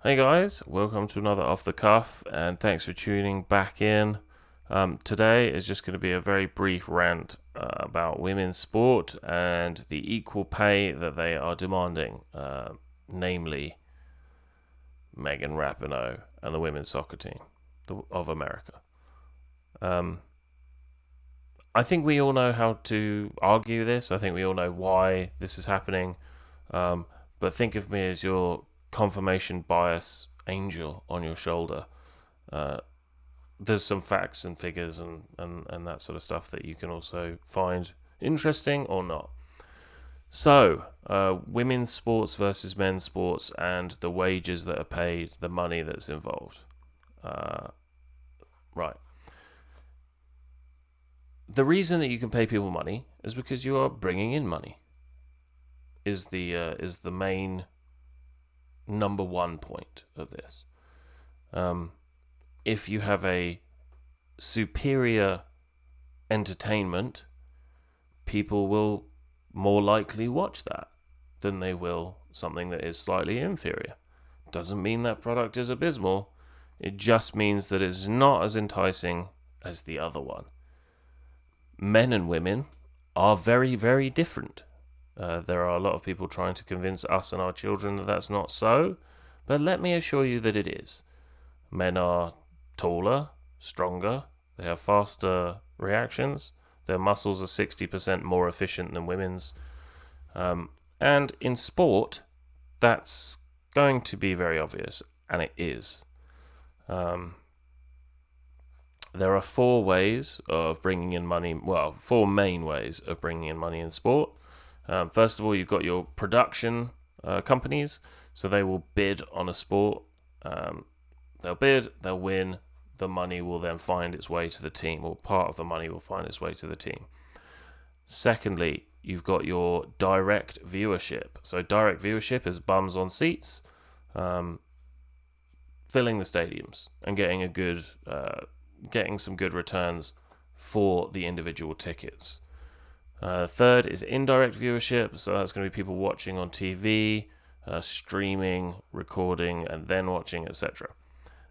Hey guys, welcome to another Off the Cuff, and thanks for tuning back in. Today is just going to be a very brief rant about women's sport and the equal pay that they are demanding, namely Megan Rapinoe and the women's soccer team of America. Um, I think we all know how to argue this. I think we all know why this is happening. But think of me as your confirmation bias angel on your shoulder. Uh, there's some facts and figures and that sort of stuff that you can also find interesting or not. So, women's sports versus men's sports and the wages that are paid, the money that's involved. Uh, right. The reason that you can pay people money is because you are bringing in money. Is the main number one point of this. If you have a superior entertainment, people will more likely watch that than they will something that is slightly inferior. Doesn't mean that product is abysmal. It just means that it's not as enticing as the other one. Men and women are very, very different. There are a lot of people trying to convince us and our children that that's not so, but let me assure you that it is. Men are taller, stronger, they have faster reactions, their muscles are 60% more efficient than women's. And in sport, that's going to be very obvious, and it is. There are four ways of bringing in money, well, four main ways of bringing in money in sport. First of all, you've got your production companies, so they will bid on a sport. They'll bid, they'll win, the money will then find its way to the team, or part of the money will find its way to the team. Secondly, you've got your direct viewership. So direct viewership is bums on seats, filling the stadiums and getting some good returns for the individual tickets. Third is indirect viewership, so that's going to be people watching on TV, streaming, recording, and then watching, etc.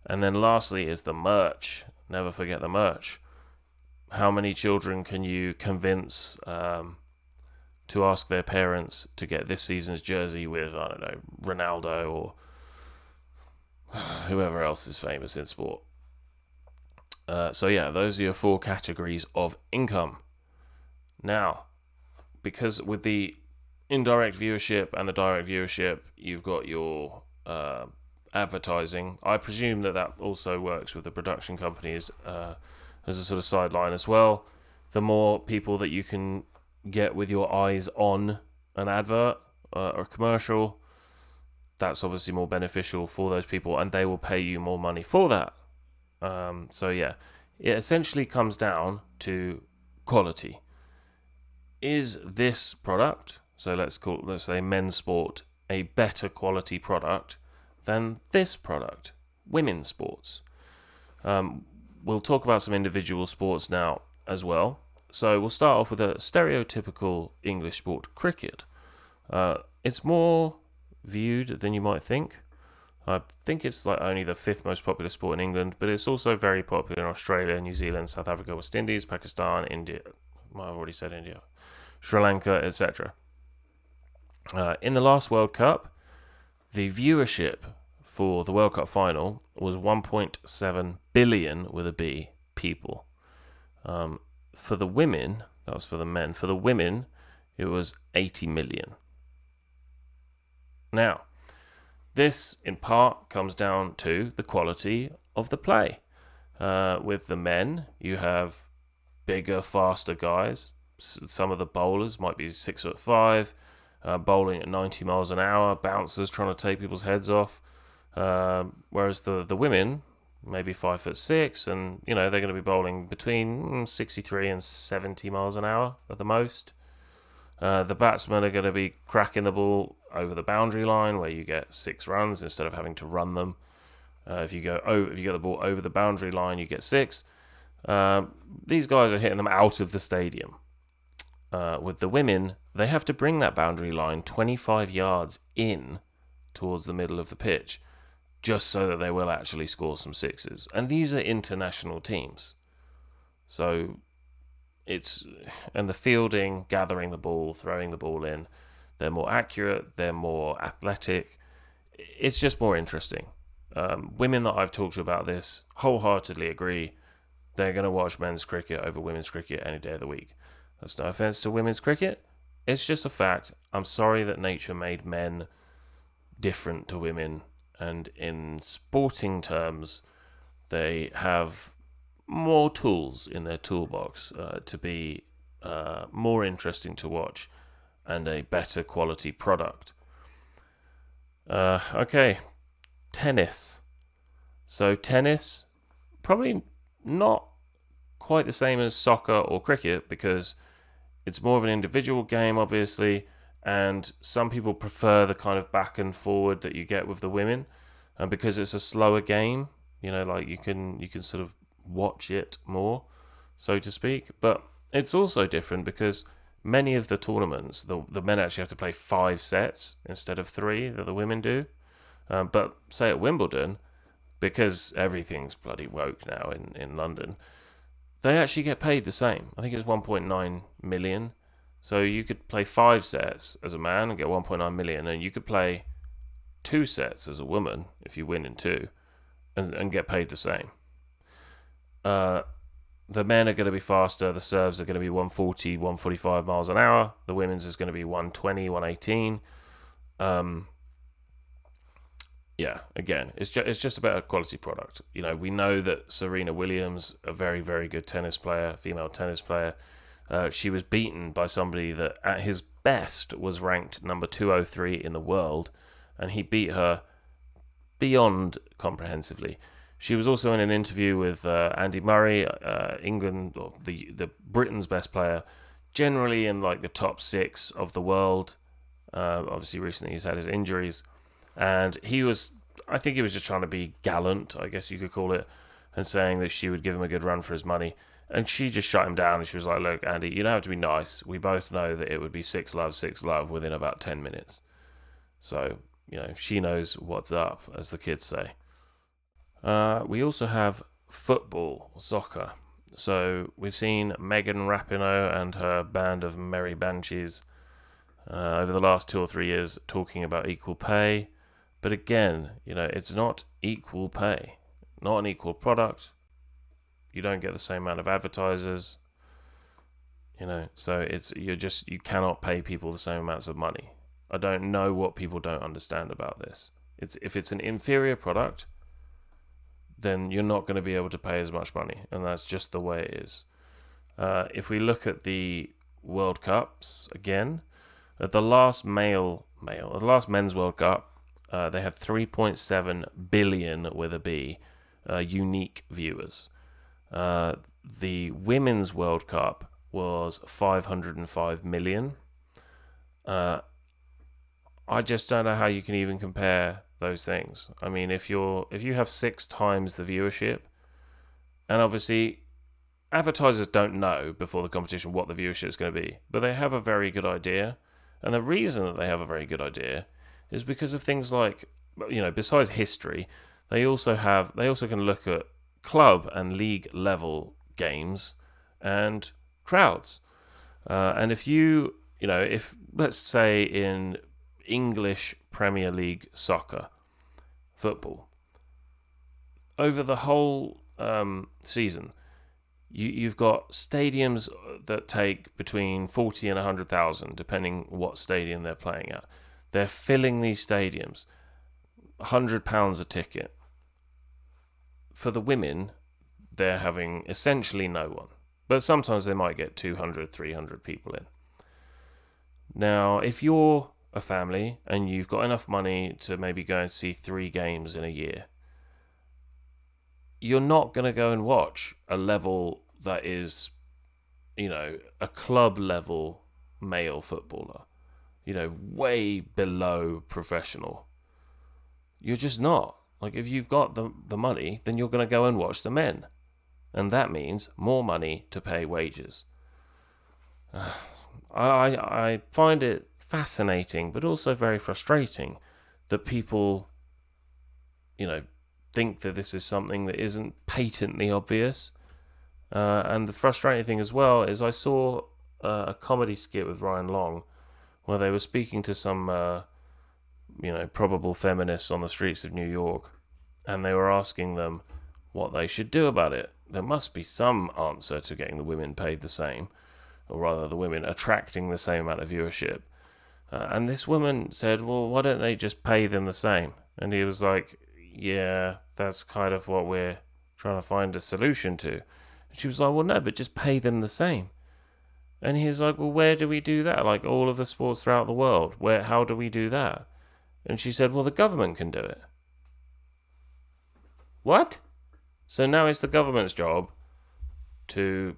And then lastly is the merch. Never forget the merch. How many children can you convince to ask their parents to get this season's jersey with, I don't know, Ronaldo or whoever else is famous in sport? So yeah, those are your four categories of income. Now, because with the indirect viewership and the direct viewership, you've got your advertising. I presume that also works with the production companies as a sort of sideline as well. The more people that you can get with your eyes on an advert or a commercial, that's obviously more beneficial for those people, and they will pay you more money for that. So yeah, it essentially comes down to quality. Is this product, so let's say men's sport, a better quality product than this product, women's sports? We'll talk about some individual sports now as well. So we'll start off with a stereotypical English sport, cricket. It's more viewed than you might think. I think it's like only the fifth most popular sport in England, but it's also very popular in Australia, New Zealand, South Africa, West Indies, Pakistan, India. Well, I've already said India, Sri Lanka, etc. In the last World Cup, the viewership for the World Cup final was 1.7 billion with a B people. For the women, that was for the men. For the women, it was 80 million. Now, this, in part, comes down to the quality of the play. With the men, you have bigger, faster guys. Some of the bowlers might be 6'5", bowling at 90 miles an hour, bouncers trying to take people's heads off. Whereas the women, maybe 5'6", and they're going to be bowling between 63 and 70 miles an hour at the most. The batsmen are going to be cracking the ball over the boundary line, where you get 6 runs instead of having to run them. If you get the ball over the boundary line, you get 6. These guys are hitting them out of the stadium. With the women, they have to bring that boundary line 25 yards in towards the middle of the pitch. just so that they will actually score some sixes. And these are international teams. So and the fielding, gathering the ball, throwing the ball in, they're more accurate, they're more athletic. It's just more interesting. Women that I've talked to about this wholeheartedly agree they're going to watch men's cricket over women's cricket any day of the week. That's no offense to women's cricket. It's just a fact. I'm sorry that nature made men different to women, and in sporting terms, they have more tools in their toolbox to be more interesting to watch and a better quality product. Okay, tennis. So tennis, probably not quite the same as soccer or cricket because it's more of an individual game, obviously, and some people prefer the kind of back and forward that you get with the women, and because it's a slower game, like you can sort of watch it more, so to speak. But it's also different because many of the tournaments, the men actually have to play 5 sets instead of 3 that the women do. But say at Wimbledon, because everything's bloody woke now in London, they actually get paid the same. I think it's 1.9 million. So you could play 5 sets as a man and get 1.9 million, and you could play 2 sets as a woman if you win in 2 and get paid the same. The men are going to be faster. The serves are going to be 140, 145 miles an hour. The women's is going to be 120, 118. Yeah, again, it's just about a quality product. We know that Serena Williams, a very, very good female tennis player, she was beaten by somebody that at his best was ranked number 203 in the world, and he beat her beyond comprehensively. She was also in an interview with Andy Murray, England, or the Britain's best player, generally in like the top 6 of the world. Obviously, recently he's had his injuries. And I think he was just trying to be gallant, I guess you could call it, and saying that she would give him a good run for his money. And she just shut him down, and she was like, look, Andy, you don't have to be nice. We both know that it would be 6-love within about 10 minutes. So, she knows what's up, as the kids say. We also have football, soccer. So we've seen Megan Rapinoe and her band of merry banshees over the last 2 or 3 years talking about equal pay. But again, it's not equal pay, not an equal product. You don't get the same amount of advertisers, so you cannot pay people the same amounts of money. I don't know what people don't understand about this. If it's an inferior product, then you're not going to be able to pay as much money, and that's just the way it is. If we look at the World Cups again, at the last men's World Cup, they had 3.7 billion with a B unique viewers. The Women's World Cup was 505 million. I just don't know how you can even compare those things. I mean, if you have 6 times the viewership, and obviously advertisers don't know before the competition what the viewership is going to be, but they have a very good idea. And the reason that they have a very good idea is because of things like, besides history, they also can look at club and league level games and crowds. And if let's say in English Premier League soccer, football, over the whole season, you've got stadiums that take between 40 and 100,000, depending what stadium they're playing at. They're filling these stadiums, £100 a ticket. For the women, they're having essentially no one. But sometimes they might get 200, 300 people in. Now, if you're a family and you've got enough money to maybe go and see 3 games in a year, you're not going to go and watch a level that is, a club level male footballer, way below professional. You're just not. Like, if you've got the money, then you're going to go and watch the men. And that means more money to pay wages. I find it fascinating, but also very frustrating that people, think that this is something that isn't patently obvious. And the frustrating thing as well is I saw a comedy skit with Ryan Long where they were speaking to some, probable feminists on the streets of New York, and they were asking them what they should do about it. There must be some answer to getting the women paid the same, or rather the women attracting the same amount of viewership. And this woman said, well, why don't they just pay them the same? And he was like, yeah, that's kind of what we're trying to find a solution to. And she was like, well, no, but just pay them the same. And he was like, well, where do we do that? Like all of the sports throughout the world, how do we do that? And she said, well, the government can do it. What? So now it's the government's job to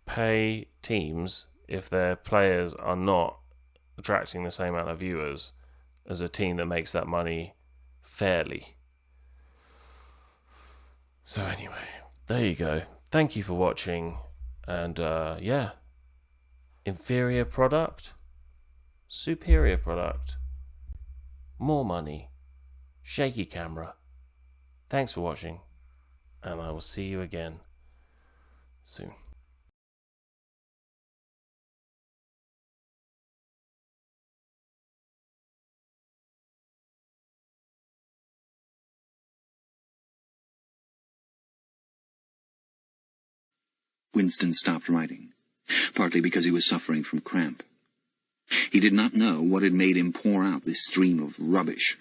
pay teams if their players are not attracting the same amount of viewers as a team that makes that money fairly. So anyway, there you go. Thank you for watching. And inferior product, superior product, more money, shaky camera. Thanks for watching, and I will see you again soon. Winston stopped writing, partly because he was suffering from cramp. He did not know what had made him pour out this stream of rubbish